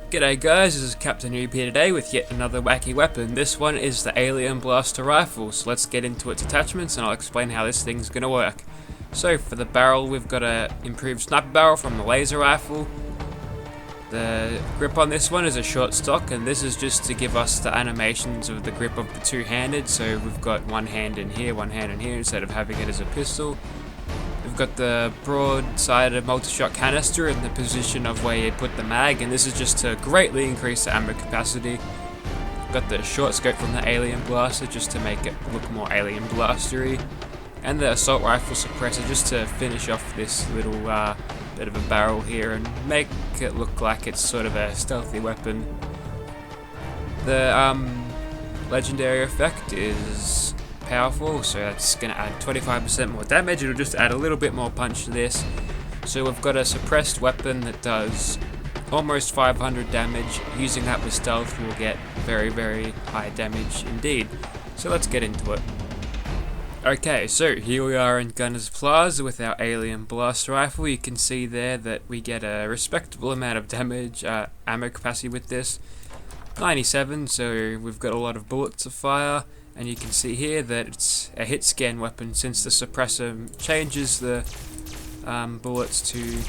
G'day guys, this is Captain Noob here today with yet another wacky weapon. This one is the Alien Blaster Rifle, so let's get into its attachments and I'll explain how this thing's going to work. So for the barrel, we've got a improved sniper barrel from the laser rifle. The grip on this one is a short stock, and this is just to give us the animations of the grip of the two-handed, so we've got one hand in here instead of having it as a pistol. We've got the broad-sided multi-shot canister in the position of where you put the mag, and this is just to greatly increase the ammo capacity. We've got the short scope from the Alien Blaster just to make it look more Alien Blastery, and the assault rifle suppressor just to finish off this little bit of a barrel here and make it look like it's sort of a stealthy weapon. The legendary effect is powerful, so that's going to add 25% more damage. It'll just add a little bit more punch to this. So we've got a suppressed weapon that does almost 500 damage. Using that with stealth will get very, very high damage indeed. So let's get into it. Okay, so here we are in Gunner's Plaza with our Alien Blaster Rifle. You can see there that we get a respectable amount of damage, ammo capacity with this. 97, so we've got a lot of bullets to fire. And you can see here that it's a hit scan weapon, since the suppressor changes the bullets to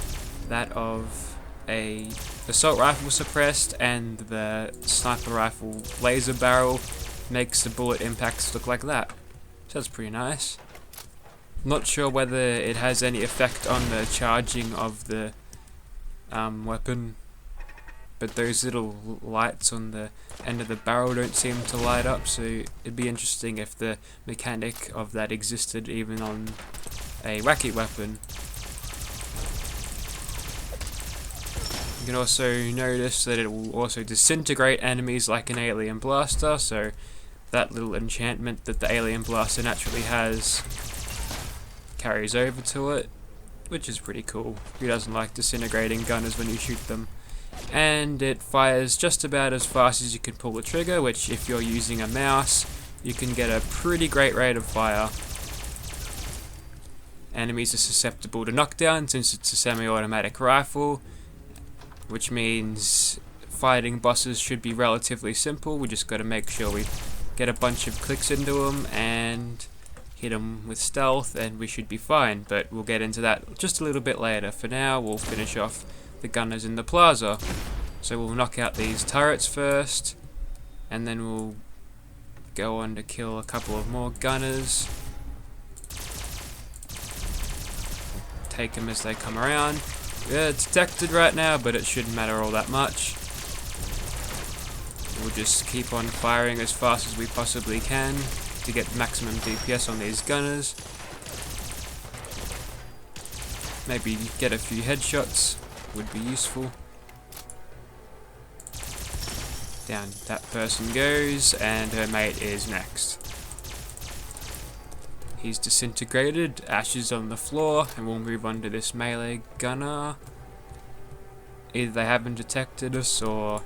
that of a assault rifle suppressed, and the sniper rifle laser barrel makes the bullet impacts look like that. So that's pretty nice. Not sure whether it has any effect on the charging of the weapon, but those little lights on the end of the barrel don't seem to light up, so it'd be interesting if the mechanic of that existed even on a wacky weapon. You can also notice that it will also disintegrate enemies like an Alien Blaster, so that little enchantment that the Alien Blaster naturally has carries over to it, which is pretty cool. Who doesn't like disintegrating gunners when you shoot them? And it fires just about as fast as you can pull the trigger, which if you're using a mouse, you can get a pretty great rate of fire. Enemies are susceptible to knockdown since it's a semi-automatic rifle, which means fighting bosses should be relatively simple. We just got to make sure we get a bunch of clicks into them and hit them with stealth, and we should be fine, but we'll get into that just a little bit later. For now, we'll finish off the gunners in the plaza. So we'll knock out these turrets first, and then we'll go on to kill a couple of more gunners. Take them as they come around. Yeah, it's detected right now, but it shouldn't matter all that much. We'll just keep on firing as fast as we possibly can to get maximum DPS on these gunners. Maybe get a few headshots would be useful. Down that person goes, and her mate is next. He's disintegrated, ashes on the floor, and we'll move on to this melee gunner. Either they haven't detected us, or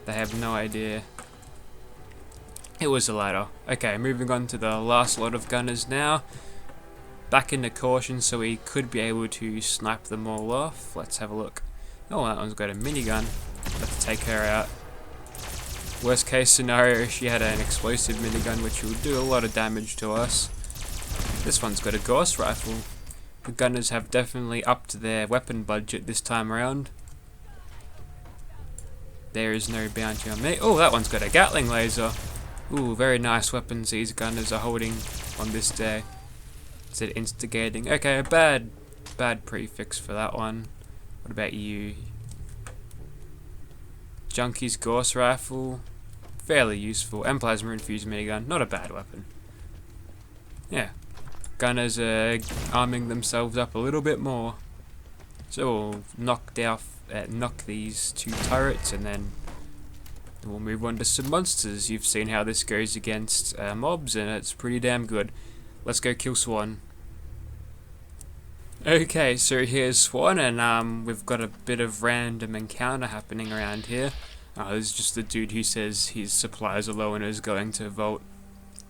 they have no idea. It was the latter. Okay, moving on to the last lot of gunners now. Back into caution, so we could be able to snipe them all off. Let's have a look. Oh, that one's got a minigun. Let's take her out. Worst case scenario, she had an explosive minigun, which will do a lot of damage to us. This one's got a ghost rifle. The gunners have definitely upped their weapon budget this time around. There is no bounty on me. Oh, that one's got a Gatling laser. Ooh, very nice weapons these gunners are holding on this day. Said instigating. Okay, a bad prefix for that one. What about you? Junkie's ghost rifle. Fairly useful. And plasma infused minigun. Not a bad weapon. Yeah. Gunners are arming themselves up a little bit more. So we'll knock these two turrets, and then we'll move on to some monsters. You've seen how this goes against mobs, and it's pretty damn good. Let's go kill Swan. Okay, so here's Swan, and we've got a bit of random encounter happening around here. This is just the dude who says his supplies are low and is going to Vault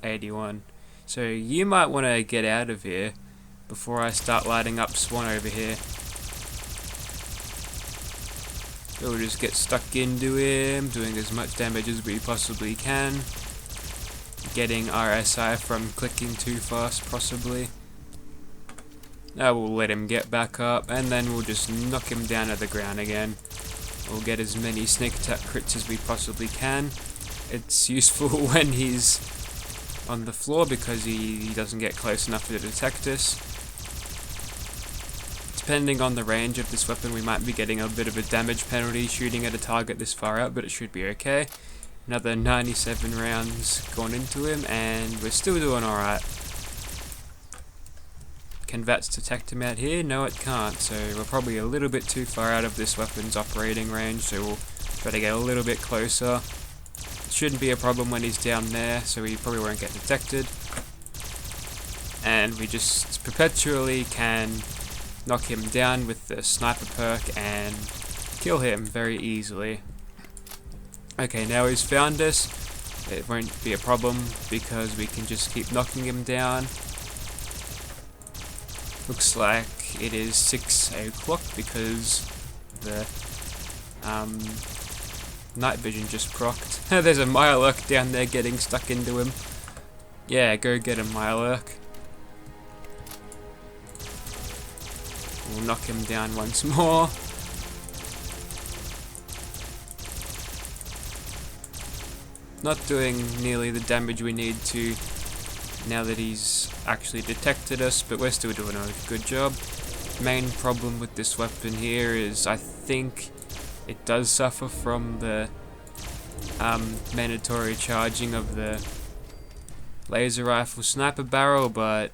81. So you might want to get out of here before I start lighting up Swan over here. So we'll just get stuck into him, doing as much damage as we possibly can. Getting RSI from clicking too fast, possibly. Now we'll let him get back up, and then we'll just knock him down to the ground again. We'll get as many sneak attack crits as we possibly can. It's useful when he's on the floor because he doesn't get close enough to detect us. Depending on the range of this weapon, we might be getting a bit of a damage penalty shooting at a target this far out, but it should be okay. Another 97 rounds gone into him, and we're still doing alright. Can VATS detect him out here? No, it can't, so we're probably a little bit too far out of this weapon's operating range, so we'll try to get a little bit closer. It shouldn't be a problem when he's down there, so he probably won't get detected. And we just perpetually can knock him down with the sniper perk and kill him very easily. Okay, now he's found us. It won't be a problem because we can just keep knocking him down. Looks like it is 6 o'clock because the night vision just procced. There's a Mirelurk down there getting stuck into him. Yeah, go get him, Mirelurk. We'll knock him down once more. Not doing nearly the damage we need to now that he's actually detected us, but we're still doing a good job. Main problem with this weapon here is I think it does suffer from the mandatory charging of the laser rifle sniper barrel, but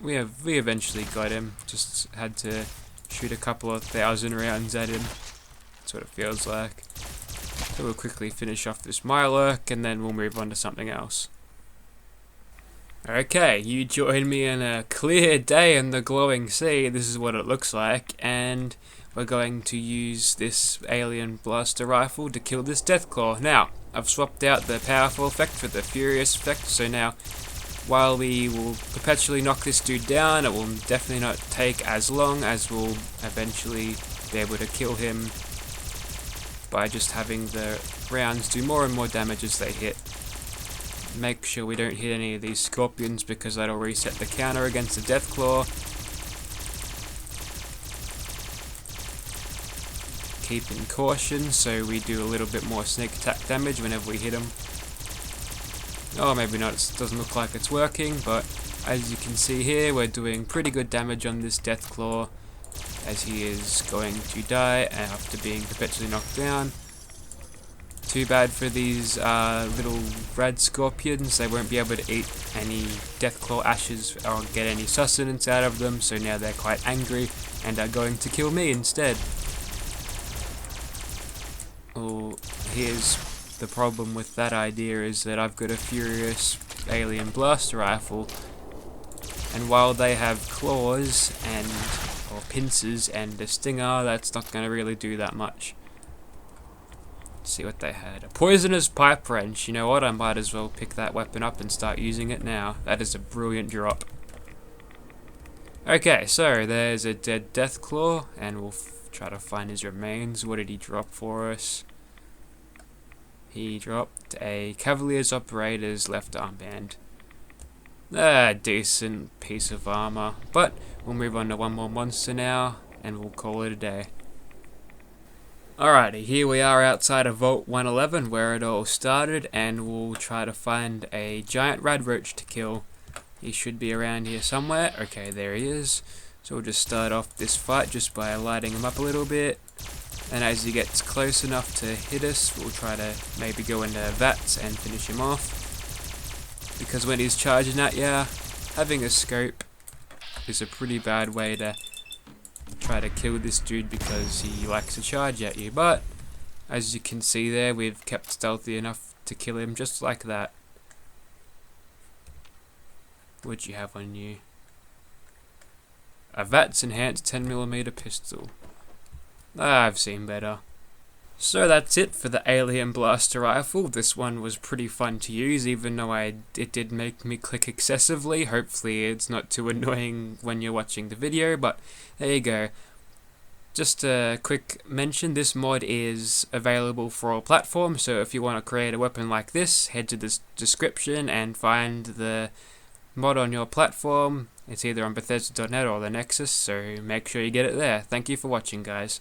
we eventually got him. Just had to shoot a couple of 1,000 rounds at him. That's what it feels like. So we'll quickly finish off this Mirelurk and then we'll move on to something else. Okay, you join me in a clear day in the glowing sea. This is what it looks like, and we're going to use this alien blaster rifle to kill this Deathclaw. Now, I've swapped out the powerful effect for the furious effect, so now while we will perpetually knock this dude down, it will definitely not take as long as we'll eventually be able to kill him by just having the rounds do more and more damage as they hit. Make sure we don't hit any of these scorpions because that'll reset the counter against the Deathclaw. Keeping caution so we do a little bit more sneak attack damage whenever we hit him. Oh, maybe not, it doesn't look like it's working, but as you can see here, we're doing pretty good damage on this Deathclaw as he is going to die after being perpetually knocked down. Too bad for these little red scorpions. They won't be able to eat any Deathclaw ashes or get any sustenance out of them, so now they're quite angry and are going to kill me instead. Oh, here's the problem with that idea is that I've got a furious alien blaster rifle, and while they have claws or pincers and a stinger, that's not going to really do that much. Let's see what they had. A poisonous pipe wrench. You know what? I might as well pick that weapon up and start using it now. That is a brilliant drop. Okay, so there's a dead Deathclaw, and we'll try to find his remains. What did he drop for us? He dropped a Cavalier's Operator's left armband. A decent piece of armor, but we'll move on to one more monster now, and we'll call it a day. Alrighty, here we are outside of Vault 111 where it all started, and we'll try to find a giant radroach to kill. He should be around here somewhere. Okay, there he is. So we'll just start off this fight just by lighting him up a little bit. And as he gets close enough to hit us, we'll try to maybe go into VATS and finish him off. Because when he's charging at you, having a scope is a pretty bad way to try to kill this dude because he likes to charge at you. But as you can see there, we've kept stealthy enough to kill him just like that. What'd you have on you? A VATS enhanced 10mm pistol. I've seen better. So that's it for the alien blaster rifle. This one was pretty fun to use, even though it did make me click excessively. Hopefully it's not too annoying when you're watching the video, but there you go. Just a quick mention, this mod is available for all platforms, so if you want to create a weapon like this, head to the description and find the mod on your platform. It's either on Bethesda.net or the Nexus, so make sure you get it there. Thank you for watching, guys.